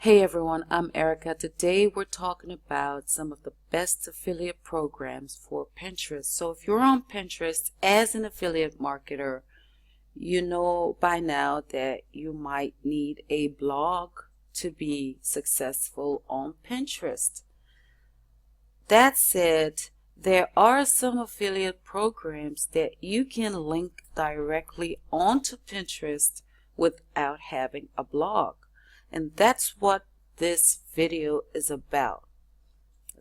Hey everyone, I'm Erica. Today we're talking about some of the best affiliate programs for Pinterest. So if you're on Pinterest as an affiliate marketer, you know by now that you might need a blog to be successful on Pinterest. That said, there are some affiliate programs that you can link directly onto Pinterest without having a blog. And that's what this video is about.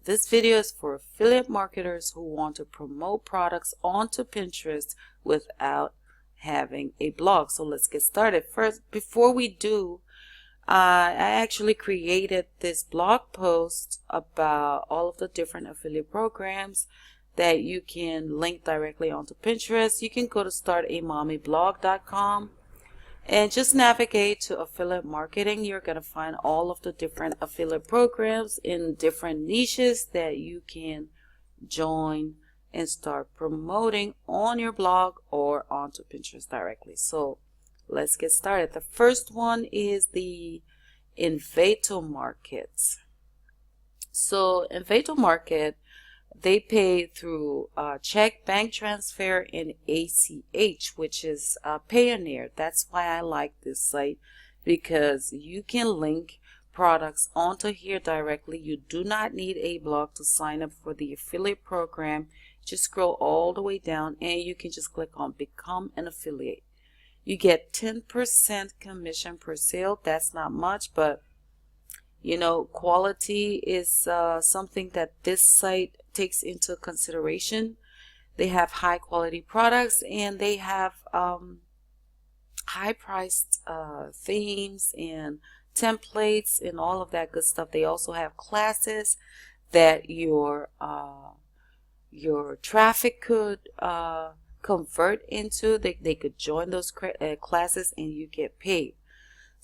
This video is for affiliate marketers who want to promote products onto Pinterest without having a blog. So let's get started. First, before we do, I actually created this blog post about all of the different affiliate programs that you can link directly onto Pinterest. You can go to startamomyblog.com and just navigate to affiliate marketing. You're going to find all of the different affiliate programs in different niches that you can join and start promoting on your blog or onto Pinterest directly. So let's get started. The first one is the Invade market. So Invade market, they pay through check, bank transfer, and ACH, which is Payoneer. That's why I like this site, because you can link products onto here directly. You do not need a blog to sign up for the affiliate program. Just scroll all the way down and you can just click on Become an Affiliate. You get 10% commission per sale. That's not much, but you know, quality is something that this site takes into consideration. They have high quality products and they have high priced themes and templates and all of that good stuff. They also have classes that your traffic could convert into. They could join those classes and you get paid.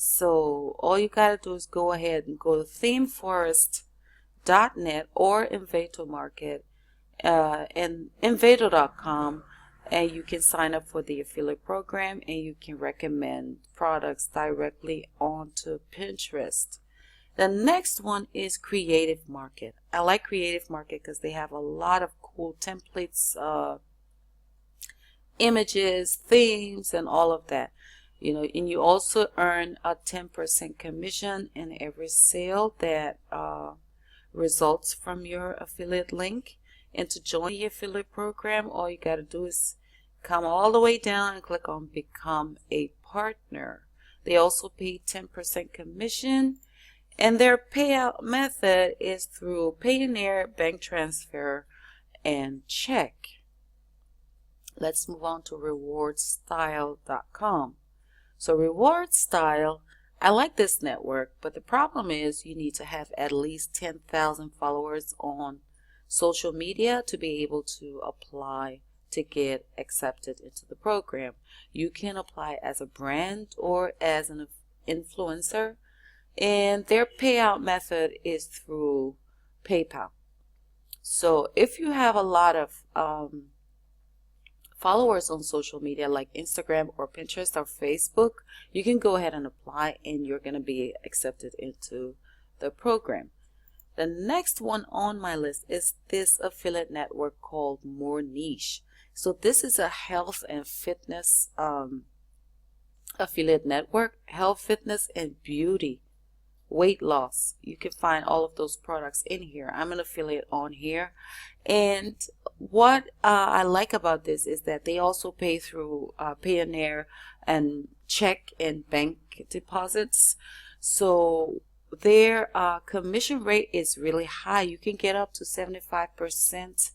So all you gotta do is go ahead and go to themeforest.net or Invade market and invado.com, and you can sign up for the affiliate program and you can recommend products directly onto Pinterest. The next one is Creative Market. I like Creative Market because they have a lot of cool templates, images, themes, and all of that. You know, and you also earn a 10% commission in every sale that results from your affiliate link. And to join the affiliate program, all you got to do is come all the way down and click on Become a Partner. They also pay 10% commission, and their payout method is through Payoneer, bank transfer, and check. Let's move on to Rewardstyle.com. So Rewardstyle, I like this network, but the problem is you need to have at least 10,000 followers on social media to be able to apply to get accepted into the program. You can apply as a brand or as an influencer, and their payout method is through PayPal. So if you have a lot of followers on social media like Instagram or Pinterest or Facebook, you can go ahead and apply and you're going to be accepted into the program. The next one on my list is this affiliate network called More Niche. So this is a health and fitness affiliate network. Health, fitness, and beauty, weight loss. You can find all of those products in here. I'm an affiliate on here, and what I like about this is that they also pay through Payoneer and check and bank deposits. So their commission rate is really high. You can get up to 75%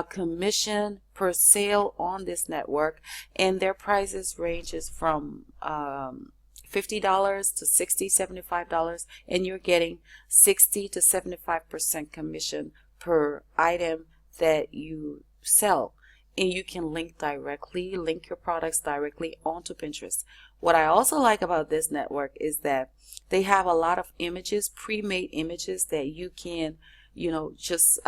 commission per sale on this network, and their prices ranges from $50 to $60, $75, and you're getting 60 to 75% commission per item that you sell. And you can link your products directly onto Pinterest. What I also like about this network is that they have a lot of images, pre-made images that you can, you know, just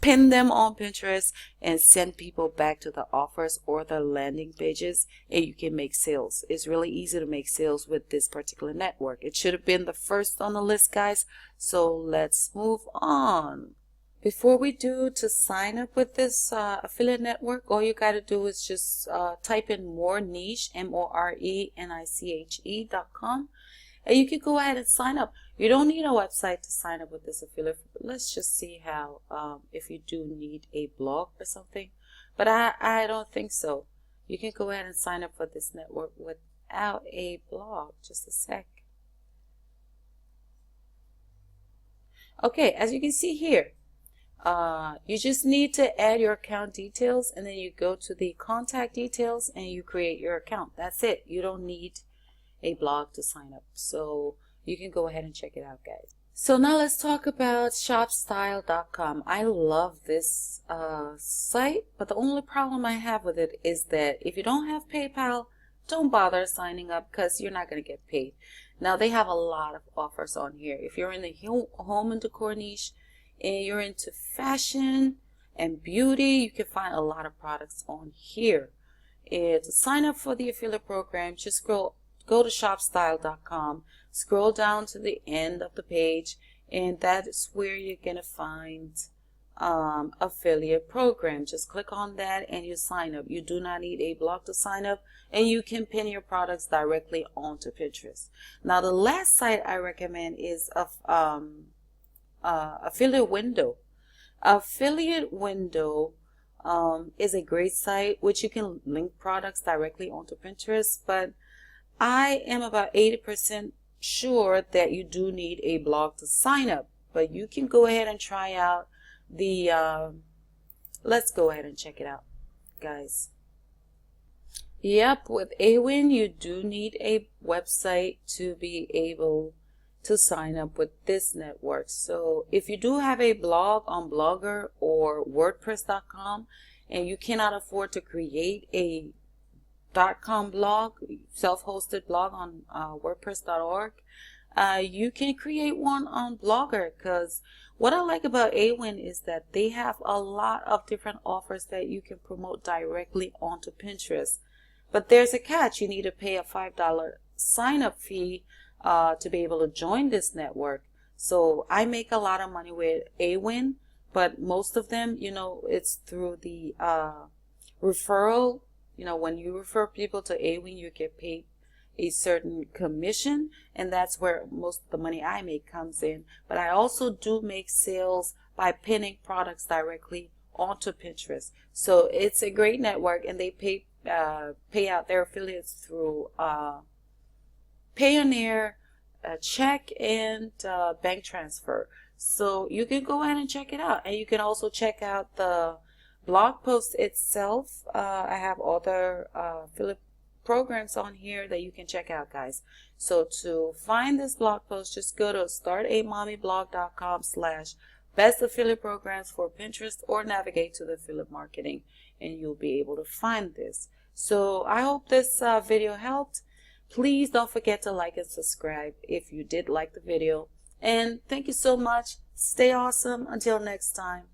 pin them on Pinterest and send people back to the offers or the landing pages, and you can make sales. It's really easy to make sales with this particular network. It should have been the first on the list, guys. So let's move on. Before we do, to sign up with this affiliate network, all you got to do is just type in more niche, MORENICHE.com, and you can go ahead and sign up. You don't need a website to sign up with this affiliate, but let's just see how, if you do need a blog or something, but I don't think so. You can go ahead and sign up for this network without a blog. Just a sec. Okay, as you can see here, you just need to add your account details, and then you go to the contact details and you create your account. That's it. You don't need a blog to sign up. So you can go ahead and check it out, guys. So now let's talk about ShopStyle.com. I love this site, but the only problem I have with it is that if you don't have PayPal, don't bother signing up because you're not going to get paid. Now they have a lot of offers on here. If you're in the home and decor niche, and you're into fashion and beauty, you can find a lot of products on here. And to sign up for the affiliate program, just go to ShopStyle.com, scroll down to the end of the page, and that is where you're gonna find affiliate program. Just click on that and you sign up. You do not need a blog to sign up, and you can pin your products directly onto Pinterest. Now the last site I recommend is Affiliate Window. Affiliate Window is a great site which you can link products directly onto Pinterest, but I am about 80% sure that you do need a blog to sign up. But you can go ahead and try out the let's go ahead and check it out, guys. Yep, with Awin you do need a website to be able to sign up with this network. So if you do have a blog on Blogger or WordPress.com and you cannot afford to create a .com blog, self-hosted blog on WordPress.org, you can create one on Blogger, because what I like about Awin is that they have a lot of different offers that you can promote directly onto Pinterest. But there's a catch. You need to pay a $5 sign-up fee to be able to join this network. So I make a lot of money with Awin, but most of them, you know, it's through the referral. You know, when you refer people to Awin, you get paid a certain commission, and that's where most of the money I make comes in. But I also do make sales by pinning products directly onto Pinterest. So it's a great network, and they pay out their affiliates through Payoneer, check, and bank transfer. So you can go ahead and check it out, and you can also check out the blog post itself. I have other affiliate programs on here that you can check out, guys. So to find this blog post, just go to startamomyblog.com/best affiliate programs for Pinterest, or navigate to the affiliate marketing and you'll be able to find this. So I hope this video helped. Please don't forget to like and subscribe if you did like the video. And thank you so much. Stay awesome. Until next time.